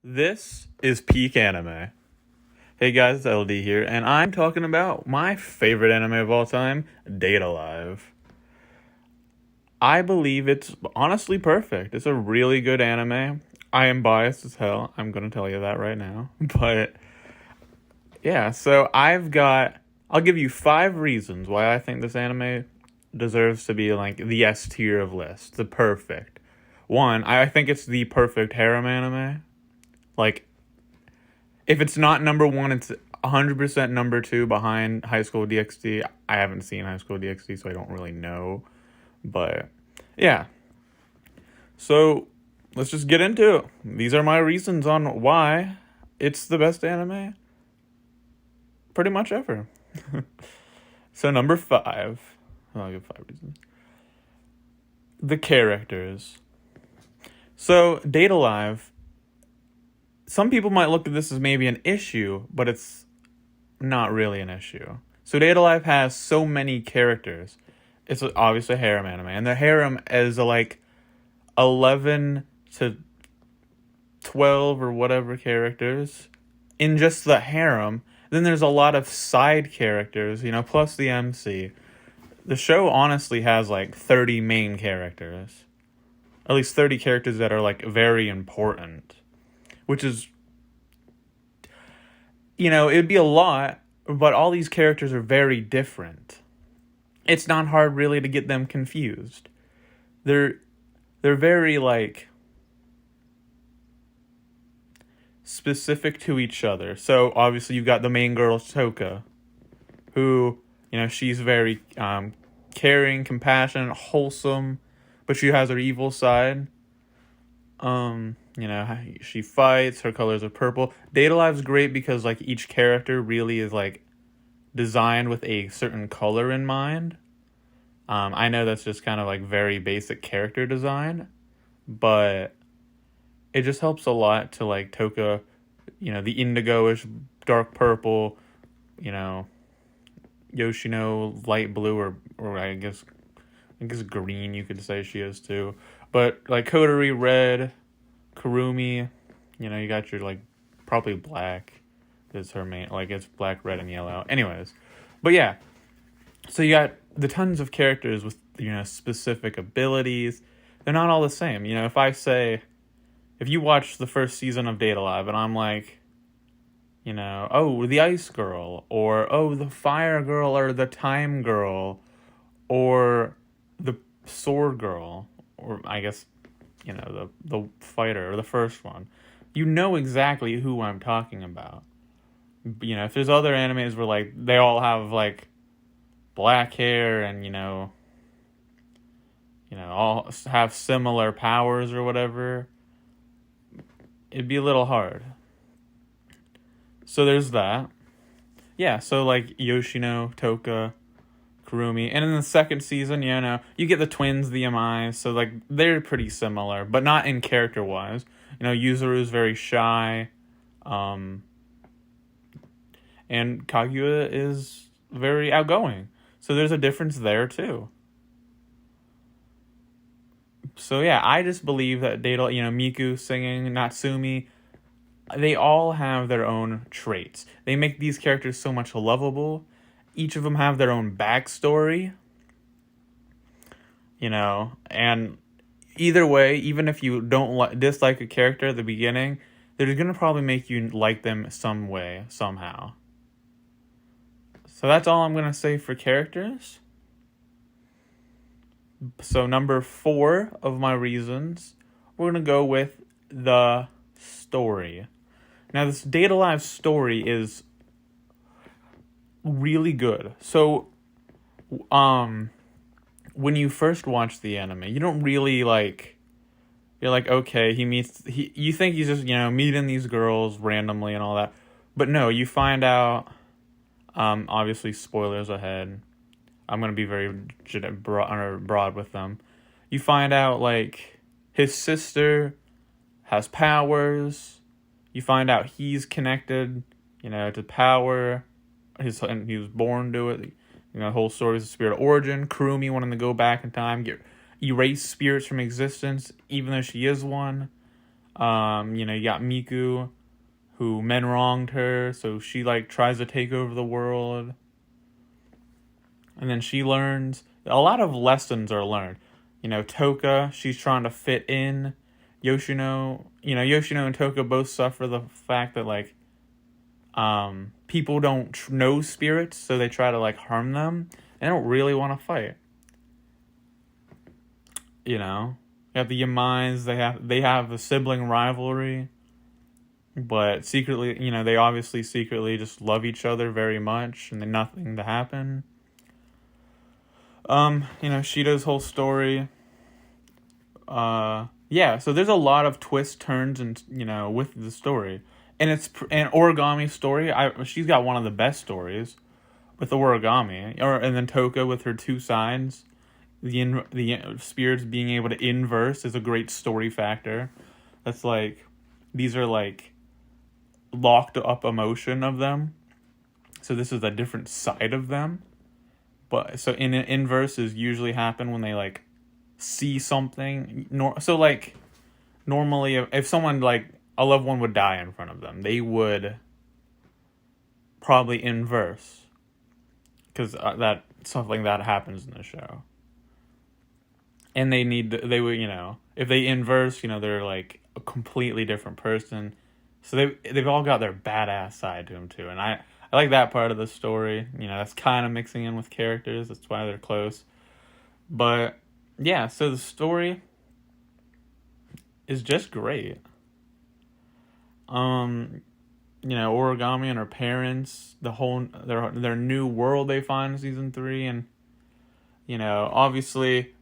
This is peak anime. Hey guys, it's LD here, and I'm talking about my favorite anime of all time, Date Alive. I believe it's honestly perfect. It's a really good anime. I am biased as hell. I'm gonna tell you that right now. But yeah, so I'll give you 5 reasons why I think this anime deserves to be like the S tier of list. The perfect. One, I think it's the perfect harem anime. Like, if it's not number one, it's 100% number two behind High School DxD. I haven't seen High School DxD, so I don't really know. But yeah. So let's just get into it. These are my reasons on why it's the best anime pretty much ever. So number 5. I'll give 5 reasons. The characters. So Date Alive, some people might look at this as maybe an issue, but it's not really an issue. So Date Alive has so many characters. It's obviously a harem anime, and the harem is like 11 to 12 or whatever characters in just the harem. Then there's a lot of side characters, plus the MC. The show honestly has like 30 main characters. At least 30 characters that are like very important. Which is, it'd be a lot, but all these characters are very different. It's not hard really to get them confused. They're very like specific to each other. So obviously you've got the main girl Toka, who, she's very caring, compassionate, wholesome, but she has her evil side. She fights, her colors are purple. Date Alive's great because like each character really is like designed with a certain color in mind. I know that's just kind of like very basic character design, but it just helps a lot to like Toka, the indigo-ish dark purple, Yoshino light blue or I guess green you could say she is too. But like Kodori red, Kurumi, you got your like probably black is her main, like it's black, red, and yellow. Anyways, but yeah, so you got the tons of characters with specific abilities. They're not all the same. If you watch the first season of Date Alive and I'm like, oh, the ice girl, or oh, the fire girl, or the time girl, or the sword girl, or I guess, the fighter, or the first one, you know exactly who I'm talking about. If there's other animes where like they all have like black hair and all have similar powers or whatever, it'd be a little hard. So there's that. Yeah, so like Yoshino, Toka, Kurumi, and in the second season, you get the twins, the MIs, so like they're pretty similar, but not in character wise. Yuzuru's very shy, and Kaguya is very outgoing. So there's a difference there too. So yeah, I just believe that Miku singing, Natsumi, they all have their own traits. They make these characters so much lovable. Each of them have their own backstory. And either way, even if you don't dislike a character at the beginning, they're going to probably make you like them some way, somehow. So that's all I'm going to say for characters. So number 4 of my reasons, we're going to go with the story. Now, this Date Alive story is really good. So, when you first watch the anime, you don't really you're like, okay, you think he's just, meeting these girls randomly and all that. But no, you find out, obviously spoilers ahead. I'm going to be very broad with them. You find out, like, his sister has powers. You find out he's connected, to power. He was born to it. The whole story is a spirit of origin. Kurumi wanting to go back in time, erase spirits from existence, even though she is one. You got Miku, who men wronged her, so she like tries to take over the world. And then she learns a lot of lessons are learned. Toka, she's trying to fit in. Yoshino and Toka both suffer the fact that like people don't know spirits, so they try to like harm them. They don't really want to fight. You have the Yamais. They have a sibling rivalry, but secretly, they obviously secretly just love each other very much, and then nothing to happen. Shido's whole story. Yeah, so there's a lot of twists, turns, and with the story, and it's an Origami story. She's got one of the best stories with the Origami, and then Toka with her two sides. The spirits being able to inverse is a great story factor. That's like, these are like locked up emotion of them. So this is a different side of them. But so in inverses usually happen when they like see something. So like normally if someone like a loved one would die in front of them, they would probably inverse, because that something that happens in the show. And they would, if they inverse, they're like a completely different person. So they've all got their badass side to them too. And I like that part of the story. That's kind of mixing in with characters. That's why they're close. But yeah, so the story is just great. Origami and her parents, the whole their new world they find in season 3, and obviously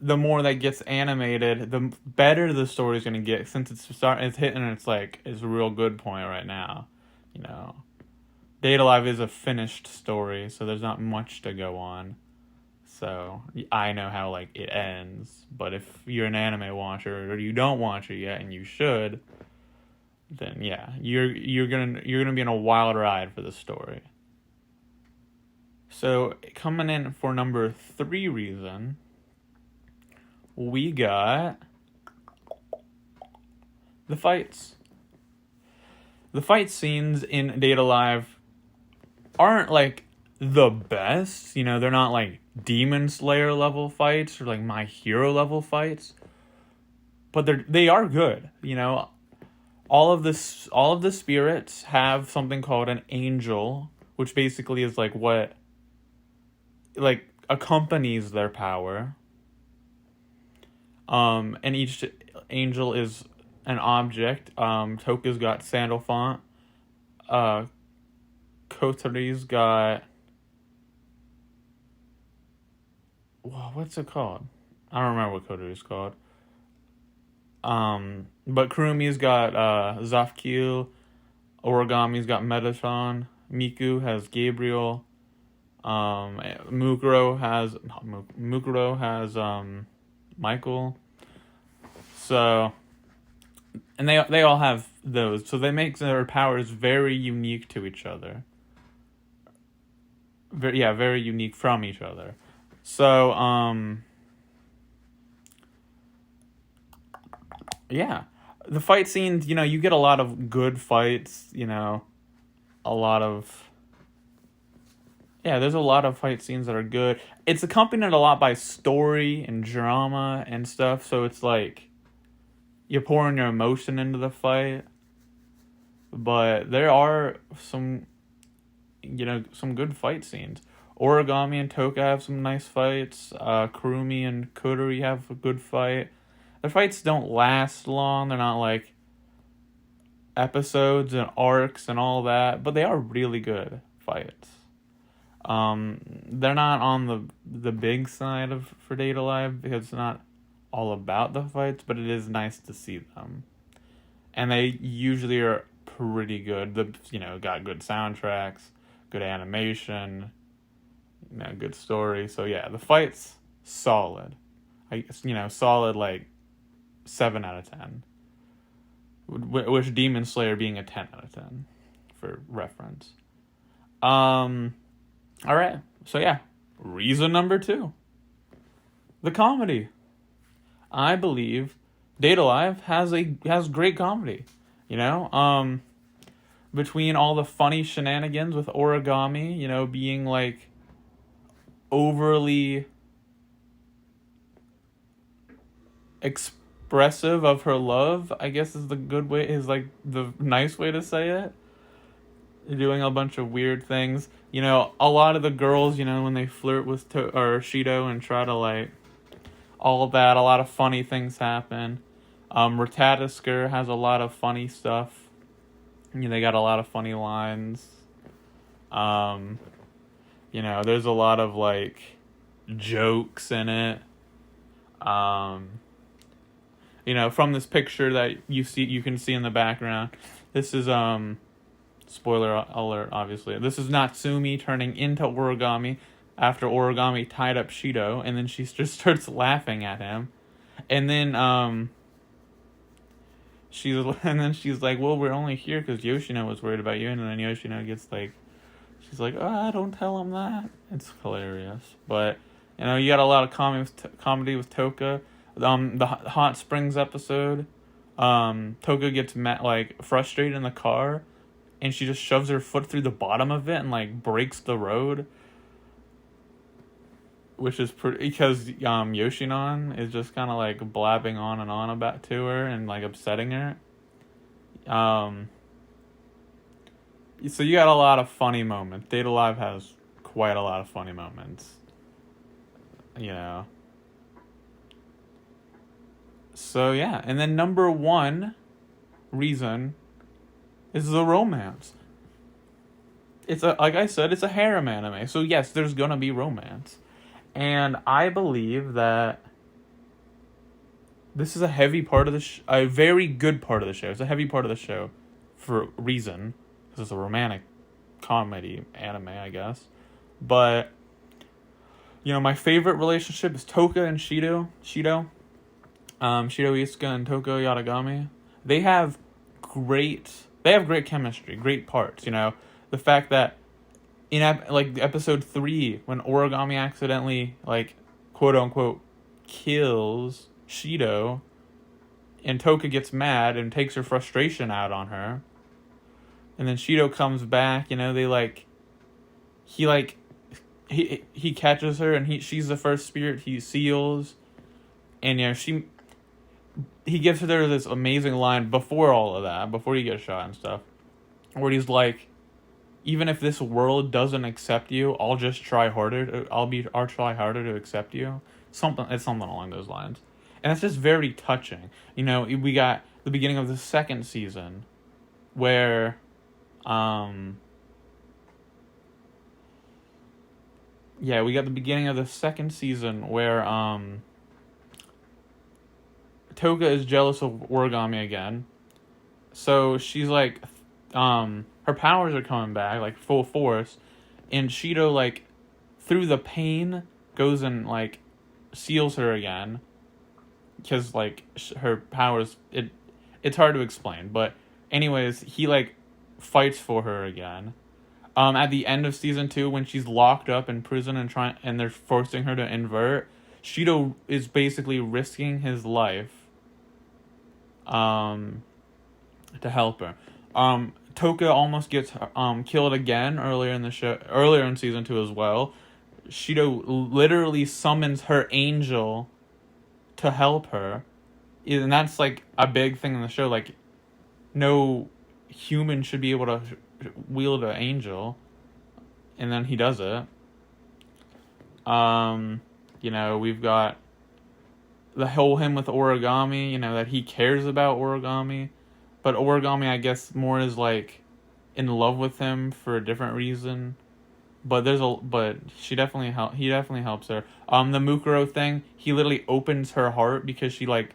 the more that gets animated, the better the story's gonna get, since it's hitting its real good point right now. Date A Live is a finished story, so there's not much to go on. So I know how it ends, but if you're an anime watcher or you don't watch it yet, and you should, then yeah, you're gonna be in a wild ride for the story. So coming in for number 3 reason, we got the fights. The fight scenes in Date A Live aren't the best. They're not Demon Slayer level fights or My Hero level fights, but they are good. All of the spirits have something called an angel, which basically is what accompanies their power. And each angel is an object. Toka's got Sandalphon. Kotori's got... what's it called? I don't remember what Kotori's called. But Kurumi's got Zafkiel. Origami's got Metatron. Miku has Gabriel. Mukuro has Michael. So, and they all have those. So they make their powers very unique to each other. Very unique from each other. So, yeah. The fight scenes, you get a lot of good fights, a lot of... Yeah, there's a lot of fight scenes that are good. It's accompanied a lot by story and drama and stuff, so it's you're pouring your emotion into the fight. But there are some good fight scenes. Origami and Toka have some nice fights. Kurumi and Kotori have a good fight. Their fights don't last long. They're not episodes and arcs and all that, but they are really good fights. They're not on the big side for Date A Live, because it's not all about the fights, but it is nice to see them. And they usually are pretty good. Got good soundtracks, good animation, good story. So yeah, the fight's solid. Solid 7 out of 10. With Demon Slayer being a 10 out of 10 for reference. Alright, so yeah, reason number 2. The comedy. I believe Date A Live has great comedy. You know, between all the funny shenanigans with Origami, you know, being like overly expressive of her love, I guess is the good way, is like the nice way to say it. Doing a bunch of weird things. You know, a lot of the girls, you know, when they flirt with or Shido and try to like all of that, a lot of funny things happen. Ratatoskr has a lot of funny stuff. You know, they got a lot of funny lines. Um, you know, there's a lot of like jokes in it. Um, you know, from this picture that you can see in the background. This is spoiler alert, obviously. This is Natsumi turning into Origami after Origami tied up Shido, and then she just starts laughing at him. And then she's like, well, we're only here because Yoshino was worried about you. And then Yoshino gets like, she's like, oh, don't tell him that. It's hilarious. But, you know, you got a lot of comedy with Toka. The Hot Springs episode, Toka gets frustrated in the car, and she just shoves her foot through the bottom of it and like breaks the road. Which is because Yoshinon is just kind of like blabbing on and on about to her and like upsetting her. So you got a lot of funny moments. Date A Live has quite a lot of funny moments. You know. So yeah, and then number one reason is the romance. It's like I said, it's a harem anime. So yes, there's gonna be romance. And I believe that this is a heavy part of a very good part of the show. It's a heavy part of the show for a reason. Because it's a romantic comedy anime, I guess. But, you know, my favorite relationship is Toka and Shido. Shido Isuka and Toka Yatagami. They have great chemistry, great parts, you know. The fact that in episode 3, when Origami accidentally like quote unquote kills Shido, and Toka gets mad and takes her frustration out on her, and then Shido comes back, you know, he catches her, and she's the first spirit he seals, and you know he gives her this amazing line before all of that, before he gets shot and stuff, where he's like, even if this world doesn't accept you, I'll just try harder. I'll try harder to accept you. It's something along those lines, and it's just very touching. You know, we got the beginning of the second season, where, we got the beginning of the second season where Toga is jealous of Origami again, so she's like, her powers are coming back, like, full force, and Shido, like, through the pain, goes and, like, seals her again, because, like, her powers, it's hard to explain, but, anyways, he, like, fights for her again. At the end of season 2, when she's locked up in prison and they're forcing her to invert, Shido is basically risking his life, to help her. Toka almost gets killed again earlier in season 2 as well. Shido literally summons her angel to help her, and that's like a big thing in the show. Like, no human should be able to wield an angel, and then he does it. You know, we've got the whole him with Origami. You know, that he cares about Origami. But Origami, I guess, more is like in love with him for a different reason. But he definitely helps her. The Mukuro thing, he literally opens her heart because she like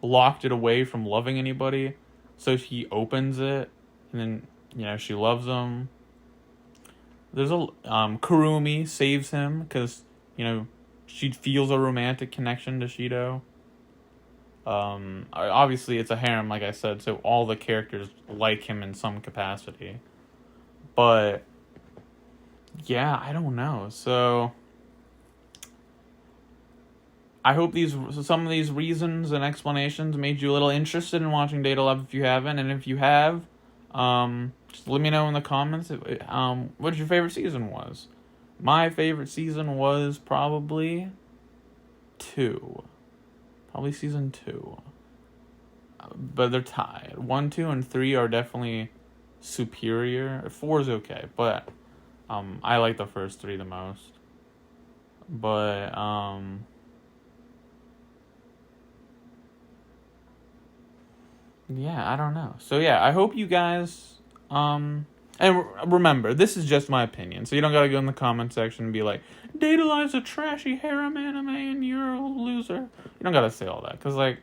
locked it away from loving anybody. So he opens it, and then, you know, she loves him. There's Kurumi saves him because, you know, she feels a romantic connection to Shido. Obviously it's a harem, like I said, so all the characters like him in some capacity. But yeah, I don't know. So I hope some of these reasons and explanations made you a little interested in watching Data Love if you haven't, and if you have, just let me know in the comments what your favorite season was. My favorite season was probably 2. Probably season 2. But they're tied. 1, 2, and 3 are definitely superior. 4 is okay, but I like the first 3 the most. But yeah, I don't know. So yeah, I hope you guys and remember, this is just my opinion, so you don't gotta go in the comment section and be like, Data Live's a trashy harem anime and you're a loser. You don't gotta say all that, because, like,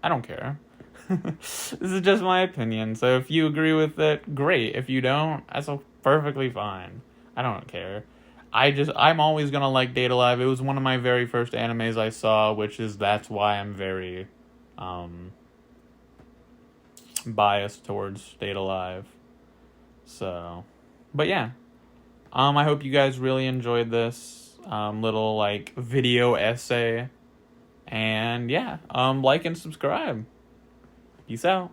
I don't care. This is just my opinion, so if you agree with it, great. If you don't, that's perfectly fine. I don't care. I'm always gonna like Data Live. It was one of my very first animes I saw, that's why I'm very, biased towards Data Live. So, but yeah, I hope you guys really enjoyed this little, like, video essay, and yeah, like and subscribe. Peace out.